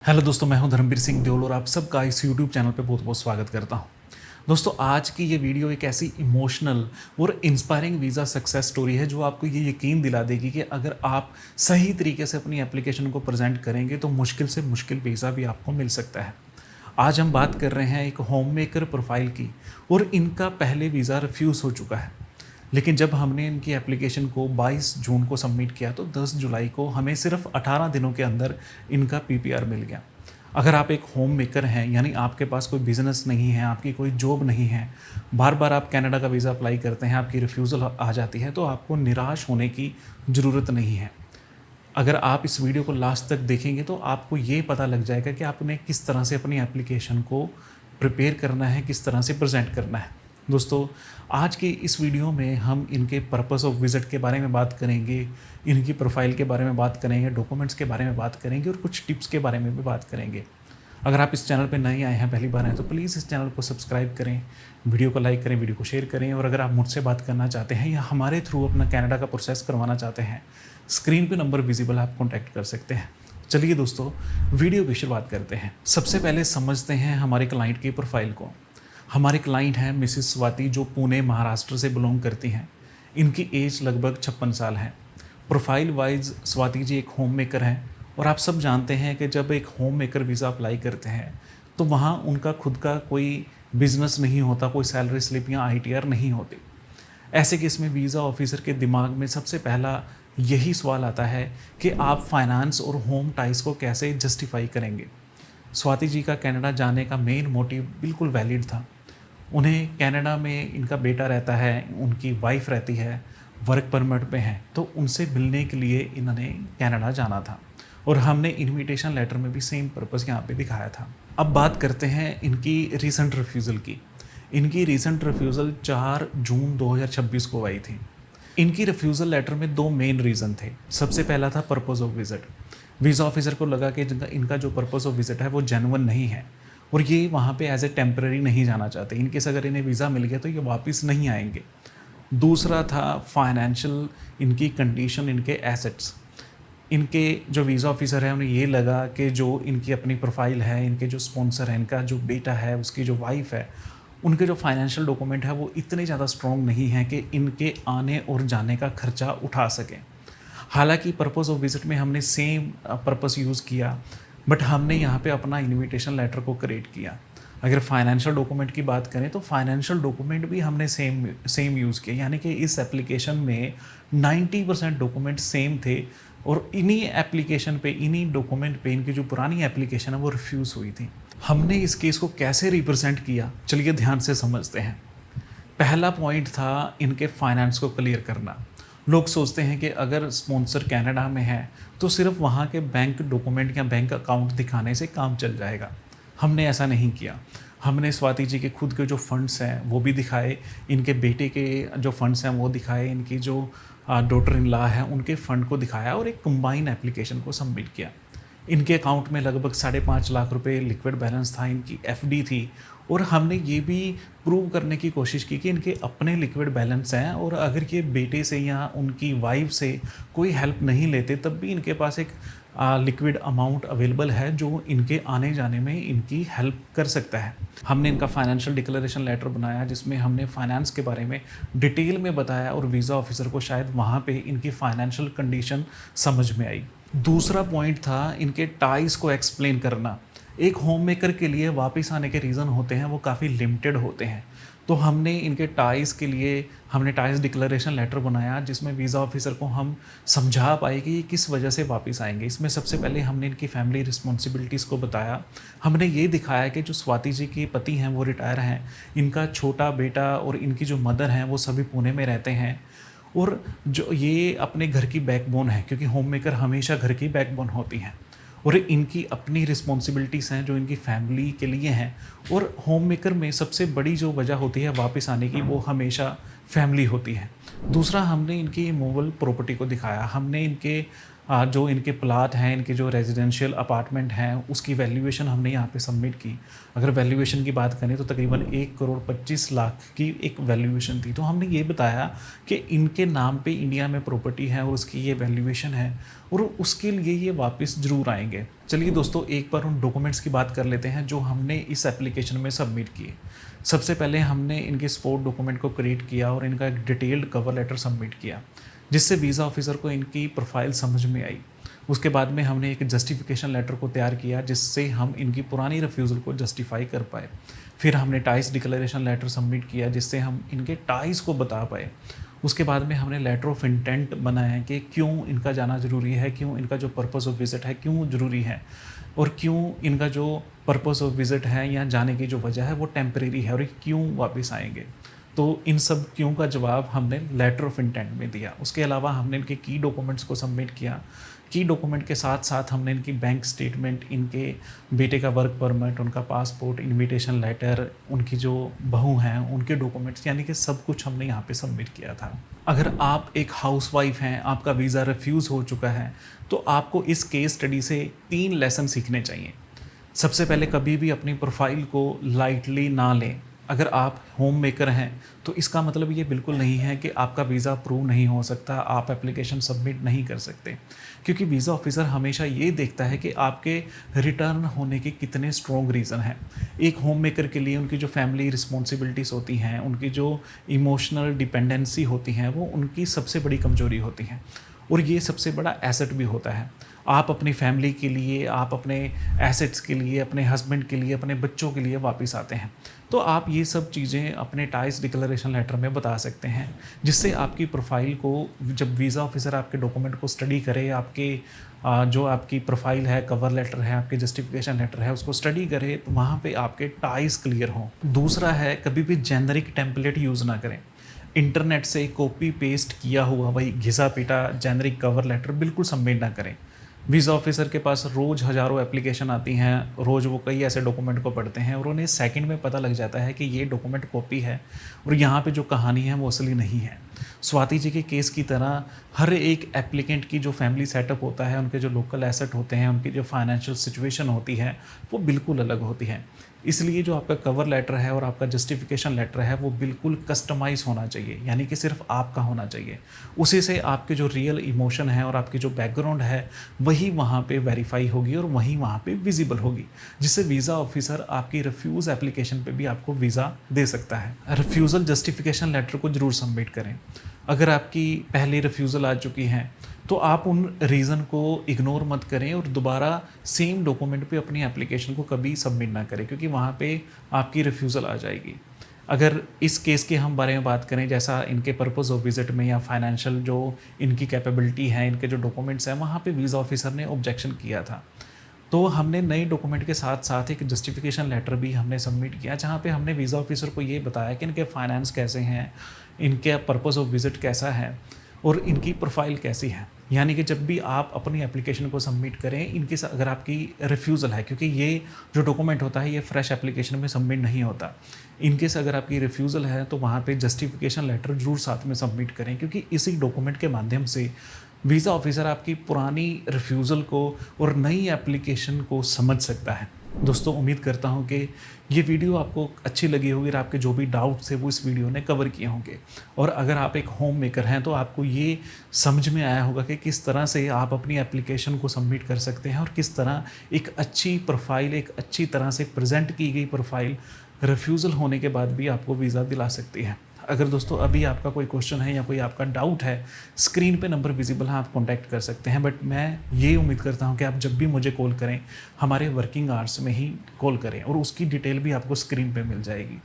Hello दोस्तों, मैं हूं धर्मवीर सिंह देओल और आप सबका इस यूट्यूब चैनल पे बहुत बहुत स्वागत करता हूं। दोस्तों, आज की ये वीडियो एक ऐसी इमोशनल और इंस्पायरिंग वीज़ा सक्सेस स्टोरी है जो आपको ये यकीन दिला देगी कि अगर आप सही तरीके से अपनी एप्लीकेशन को प्रेजेंट करेंगे तो मुश्किल से मुश्किल वीज़ा भी आपको मिल सकता है। आज हम बात कर रहे हैं एक होम मेकर प्रोफाइल की और इनका पहले वीज़ा रिफ्यूज़ हो चुका है। लेकिन जब हमने इनकी एप्लीकेशन को 22 जून को सबमिट किया तो 10 जुलाई को हमें सिर्फ 18 दिनों के अंदर इनका पीपीआर मिल गया। अगर आप एक होम मेकर हैं, यानी आपके पास कोई बिज़नेस नहीं है, आपकी कोई जॉब नहीं है, बार बार आप कनाडा का वीज़ा अप्लाई करते हैं, आपकी रिफ्यूज़ल आ जाती है, तो आपको निराश होने की ज़रूरत नहीं है। अगर आप इस वीडियो को लास्ट तक देखेंगे तो आपको ये पता लग जाएगा कि आपने किस तरह से अपनी एप्लीकेशन को प्रिपेयर करना है, किस तरह से प्रेजेंट करना है। दोस्तों, आज की इस वीडियो में हम इनके पर्पस ऑफ विज़िट के बारे में बात करेंगे, इनकी प्रोफाइल के बारे में बात करेंगे, डॉक्यूमेंट्स के बारे में बात करेंगे और कुछ टिप्स के बारे में भी बात करेंगे। अगर आप इस चैनल पर नए आए हैं, पहली बार हैं, तो प्लीज़ इस चैनल को सब्सक्राइब करें, वीडियो को लाइक करें, वीडियो को शेयर करें। और अगर आप मुझसे बात करना चाहते हैं या हमारे थ्रू अपना कनाडा का प्रोसेस करवाना चाहते हैं, स्क्रीन पे नंबर विजिबल आप कॉन्टैक्ट कर सकते हैं। चलिए दोस्तों, वीडियो की शुरुआत करते हैं। सबसे पहले समझते हैं हमारे क्लाइंट की प्रोफाइल को। हमारे क्लाइंट हैं मिसिस स्वाति, जो पुणे महाराष्ट्र से बिलोंग करती हैं। इनकी एज लगभग 56 साल है। प्रोफाइल वाइज स्वाति जी एक होम मेकर हैं और आप सब जानते हैं कि जब एक होम मेकर वीज़ा अप्लाई करते हैं तो वहाँ उनका खुद का कोई बिजनेस नहीं होता, कोई सैलरी स्लिप या आईटीआर नहीं होती। ऐसे केस में वीज़ा ऑफिसर के दिमाग में सबसे पहला यही सवाल आता है कि आप फाइनेंस और होम टाइज को कैसे जस्टिफाई करेंगे। स्वाति जी का कनाडा जाने का मेन मोटिव बिल्कुल वैलिड था। उन्हें कनाडा में इनका बेटा रहता है, उनकी वाइफ रहती है, वर्क परमिट पे हैं, तो उनसे मिलने के लिए इन्होंने कनाडा जाना था और हमने इनविटेशन लेटर में भी सेम पर्पस यहाँ पे दिखाया था। अब बात करते हैं इनकी रीसेंट रिफ्यूज़ल की। इनकी रीसेंट रिफ्यूज़ल 4 जून 2026 को आई थी। इनकी रिफ्यूज़ल लेटर में 2 मेन रीज़न थे। सबसे पहला था purpose of visit. Visa officer को लगा कि इनका जो पर्पस ऑफ विज़िट है वो जेन्युइन नहीं है और ये वहाँ पे एज ए टेम्पररी नहीं जाना चाहते। इनकेस अगर इन्हें वीज़ा मिल गया तो ये वापस नहीं आएंगे। दूसरा था फाइनेंशियल, इनकी कंडीशन, इनके एसेट्स। इनके जो वीज़ा ऑफिसर है उन्हें ये लगा कि जो इनकी अपनी प्रोफाइल है, इनके जो स्पॉन्सर है, इनका जो बेटा है, उसकी जो वाइफ है, उनके जो फाइनेंशियल डॉक्यूमेंट है वो इतने ज़्यादा स्ट्रॉन्ग नहीं हैं कि इनके आने और जाने का खर्चा उठा सकें। हालांकि पर्पस ऑफ विज़िट में हमने सेम पर्पस यूज़ किया, बट हमने यहाँ पे अपना इनविटेशन लेटर को क्रिएट किया। अगर फाइनेंशियल डॉक्यूमेंट की बात करें तो फाइनेंशियल डॉक्यूमेंट भी हमने सेम यूज़ किए, यानी कि इस एप्लीकेशन में 90% डॉक्यूमेंट सेम थे और इन्हीं एप्लीकेशन पे, इन्हीं डॉक्यूमेंट पे इनकी जो पुरानी एप्लीकेशन है वो रिफ्यूज़ हुई थी। हमने इस केस को कैसे रिप्रेजेंट किया, चलिए ध्यान से समझते हैं। पहला पॉइंट था इनके फाइनेंस को क्लियर करना। लोग सोचते हैं कि अगर स्पॉन्सर कनाडा में है तो सिर्फ वहाँ के बैंक डॉक्यूमेंट या बैंक अकाउंट दिखाने से काम चल जाएगा। हमने ऐसा नहीं किया। हमने स्वाति जी के खुद के जो फंड्स हैं वो भी दिखाए, इनके बेटे के जो फंड्स हैं वो दिखाए, इनकी जो डॉटर इन लॉ है उनके फ़ंड को दिखाया और एक कंबाइन एप्लीकेशन को सबमिट किया। इनके अकाउंट में लगभग 5.5 लाख रुपए लिक्विड बैलेंस था, इनकी एफडी थी और हमने ये भी प्रूव करने की कोशिश की कि इनके अपने लिक्विड बैलेंस हैं और अगर ये बेटे से या उनकी वाइफ से कोई हेल्प नहीं लेते तब भी इनके पास एक लिक्विड अमाउंट अवेलेबल है जो इनके आने जाने में इनकी हेल्प कर सकता है। हमने इनका फाइनेंशियल डिक्लेरेशन लेटर बनाया जिसमें हमने फाइनेंस के बारे में डिटेल में बताया और वीज़ा ऑफिसर को शायद वहाँ पे इनकी फाइनेंशियल कंडीशन समझ में आई। दूसरा पॉइंट था इनके टाइज को एक्सप्लेन करना। एक होम मेकर के लिए वापस आने के रीज़न होते हैं वो काफ़ी लिमिटेड होते हैं, तो हमने इनके टाइज़ के लिए हमने टाइज़ डिक्लेरेशन लेटर बनाया जिसमें वीज़ा ऑफिसर को हम समझा पाए कि ये किस वजह से वापस आएंगे। इसमें सबसे पहले हमने इनकी फैमिली रिस्पॉन्सिबिलिटीज़ को बताया। हमने ये दिखाया कि जो स्वाति जी के पति हैं वो रिटायर हैं, इनका छोटा बेटा और इनकी जो मदर हैं वो सभी पुणे में रहते हैं और जो ये अपने घर की बैकबोन है, क्योंकि होम मेकर हमेशा घर की बैकबोन होती हैं और इनकी अपनी रिस्पॉन्सिबिलिटीज़ हैं जो इनकी फैमिली के लिए हैं। और होम मेकर में सबसे बड़ी जो वजह होती है वापस आने की वो हमेशा फैमिली होती है। दूसरा, हमने इनकी मूवेबल प्रॉपर्टी को दिखाया। हमने इनके जो इनके प्लाट हैं, इनके जो रेजिडेंशियल अपार्टमेंट हैं उसकी वैल्यूएशन हमने यहाँ पे सबमिट की। अगर वैल्यूएशन की बात करें तो तकरीबन 1,25,00,000 की एक वैल्यूएशन थी। तो हमने ये बताया कि इनके नाम पे इंडिया में प्रॉपर्टी है और उसकी ये वैल्यूएशन है और उसके लिए ये वापस ज़रूर आएंगे। चलिए दोस्तों, एक बार उन डॉक्यूमेंट्स की बात कर लेते हैं जो हमने इस एप्लीकेशन में सबमिट किए। सबसे पहले हमने इनके सपोर्ट डॉक्यूमेंट को क्रिएट किया और इनका एक डिटेल्ड कवर लेटर सबमिट किया, जिससे वीज़ा ऑफिसर को इनकी प्रोफाइल समझ में आई। उसके बाद में हमने एक जस्टिफिकेशन लेटर को तैयार किया, जिससे हम इनकी पुरानी रिफ्यूज़ल को जस्टिफाई कर पाए। फिर हमने टाइस डिक्लेरेशन लेटर सबमिट किया, जिससे हम इनके टाइस को बता पाए। उसके बाद में हमने लेटर ऑफ इंटेंट बनाया कि क्यों इनका जाना ज़रूरी है, क्यों इनका जो पर्पस ऑफ विज़िट है क्यों ज़रूरी है, और क्यों इनका जो पर्पस ऑफ विज़िट है या जाने की जो वजह है वो टेम्परेरी है, और ये क्यों वापस आएंगे। तो इन सब क्यों का जवाब हमने लेटर ऑफ इंटेंट में दिया। उसके अलावा हमने इनके की डॉक्यूमेंट्स को सबमिट किया। की डॉक्यूमेंट के साथ साथ हमने इनकी बैंक स्टेटमेंट, इनके बेटे का वर्क परमिट, उनका पासपोर्ट, इनविटेशन लेटर, उनकी जो बहू हैं उनके डॉक्यूमेंट्स, यानी कि सब कुछ हमने यहाँ पे सबमिट किया था। अगर आप एक हाउसवाइफ हैं, आपका वीज़ा रिफ्यूज़ हो चुका है, तो आपको इस केस स्टडी से 3 लेसन सीखने चाहिए। सबसे पहले, कभी भी अपनी प्रोफाइल को लाइटली ना लें। अगर आप होम मेकर हैं तो इसका मतलब ये बिल्कुल नहीं है कि आपका वीज़ा अप्रूव नहीं हो सकता, आप एप्लीकेशन सबमिट नहीं कर सकते, क्योंकि वीज़ा ऑफिसर हमेशा ये देखता है कि आपके रिटर्न होने के कितने स्ट्रॉन्ग रीज़न हैं। एक होम मेकर के लिए उनकी जो फैमिली रिस्पॉन्सिबिलिटीज़ होती हैं, उनकी जो इमोशनल डिपेंडेंसी होती हैं, वो उनकी सबसे बड़ी कमज़ोरी होती हैं, और ये सबसे बड़ा एसेट भी होता है। आप अपनी फैमिली के लिए, आप अपने एसेट्स के लिए, अपने हस्बैंड के लिए, अपने बच्चों के लिए वापस आते हैं, तो आप ये सब चीज़ें अपने टाइस डिक्लेरेशन लेटर में बता सकते हैं, जिससे आपकी प्रोफाइल को जब वीज़ा ऑफिसर आपके डॉक्यूमेंट को स्टडी करे, आपके जो आपकी प्रोफाइल है, कवर लेटर है, आपके जस्टिफिकेशन लेटर है, उसको स्टडी करे, तो वहाँ पे आपके टाइस क्लियर हों। दूसरा है, कभी भी जेनरिक टेम्पलेट यूज़ ना करें। इंटरनेट से कॉपी पेस्ट किया हुआ वही घिसा पीटा जेनरिक कवर लेटर बिल्कुल सबमिट ना करें। वीज़ा ऑफिसर के पास रोज़ हज़ारों एप्लीकेशन आती हैं, रोज़ वो कई ऐसे डॉक्यूमेंट को पढ़ते हैं, और उन्हें सेकंड में पता लग जाता है कि ये डॉक्यूमेंट कॉपी है और यहाँ पे जो कहानी है वो असली नहीं है। स्वाति जी के केस की तरह हर एक एप्लीकेंट की जो फैमिली सेटअप होता है, उनके जो लोकल एसेट होते हैं, उनकी जो फाइनेंशियल सिचुएशन होती है, वो बिल्कुल अलग होती है। इसलिए जो आपका कवर लेटर है और आपका जस्टिफिकेशन लेटर है वो बिल्कुल कस्टमाइज़ होना चाहिए, यानी कि सिर्फ आपका होना चाहिए। उसी से आपके जो रियल इमोशन है और आपकी जो बैकग्राउंड है वही वहाँ पे वेरीफाई होगी और वही वहाँ पे विजिबल होगी, जिससे वीज़ा ऑफिसर आपकी रिफ्यूज़ एप्लीकेशन पे भी आपको वीज़ा दे सकता है। रिफ्यूज़ल जस्टिफिकेशन लेटर को ज़रूर सबमिट करें। अगर आपकी पहले रिफ्यूज़ल आ चुकी हैं तो आप उन रीज़न को इग्नोर मत करें और दोबारा सेम डॉक्यूमेंट पे अपनी एप्लीकेशन को कभी सबमिट ना करें, क्योंकि वहाँ पे आपकी रिफ्यूज़ल आ जाएगी। अगर इस केस के हम बारे में बात करें, जैसा इनके पर्पस ऑफ विजिट में या फाइनेंशियल जो इनकी कैपेबिलिटी है, इनके जो डॉक्यूमेंट्स हैं, वहाँ पे वीज़ा ऑफिसर ने ऑब्जेक्शन किया था, तो हमने नए डॉक्यूमेंट के साथ साथ एक जस्टिफिकेशन लेटर भी हमने सबमिट किया, जहाँ पे हमने वीज़ा ऑफिसर को ये बताया कि इनके फाइनेंस कैसे हैं, इनके पर्पस ऑफ विजिट कैसा है और इनकी प्रोफाइल कैसी है। यानी कि जब भी आप अपनी एप्लीकेशन को सबमिट करें, इनके अगर आपकी रिफ्यूज़ल है, क्योंकि ये जो डॉक्यूमेंट होता है ये फ्रेश एप्लीकेशन में सबमिट नहीं होता, इनकेस अगर आपकी रिफ्यूज़ल है तो वहाँ पे जस्टिफिकेशन लेटर ज़रूर साथ में सबमिट करें, क्योंकि इसी डॉक्यूमेंट के माध्यम से वीज़ा ऑफिसर आपकी पुरानी रिफ्यूज़ल को और नई एप्लीकेशन को समझ सकता है। दोस्तों, उम्मीद करता हूँ कि ये वीडियो आपको अच्छी लगी होगी और आपके जो भी डाउट्स थे वो इस वीडियो ने कवर किए होंगे, और अगर आप एक होम मेकर हैं तो आपको ये समझ में आया होगा कि किस तरह से आप अपनी एप्लीकेशन को सबमिट कर सकते हैं और किस तरह एक अच्छी प्रोफाइल, एक अच्छी तरह से प्रेजेंट की गई प्रोफाइल रिफ्यूज़ल होने के बाद भी आपको वीज़ा दिला सकती है। अगर दोस्तों अभी आपका कोई क्वेश्चन है या कोई आपका डाउट है, स्क्रीन पे नंबर विजिबल है, आप कांटेक्ट कर सकते हैं। बट मैं ये उम्मीद करता हूँ कि आप जब भी मुझे कॉल करें, हमारे वर्किंग आवर्स में ही कॉल करें, और उसकी डिटेल भी आपको स्क्रीन पे मिल जाएगी।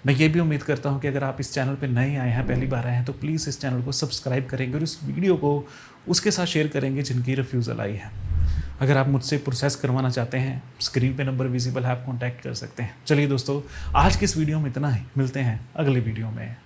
मैं ये भी उम्मीद करता हूँ कि अगर आप इस चैनल पे नए आए हैं, पहली बार आए हैं, तो प्लीज़ इस चैनल को सब्सक्राइब करेंगे और इस वीडियो को उसके साथ शेयर करेंगे जिनकी रिफ्यूज़ल आई है। अगर आप मुझसे प्रोसेस करवाना चाहते हैं, स्क्रीन पे नंबर विजिबल है, आप कांटेक्ट कर सकते हैं। चलिए दोस्तों, आज की इस वीडियो में इतना ही, मिलते हैं अगले वीडियो में।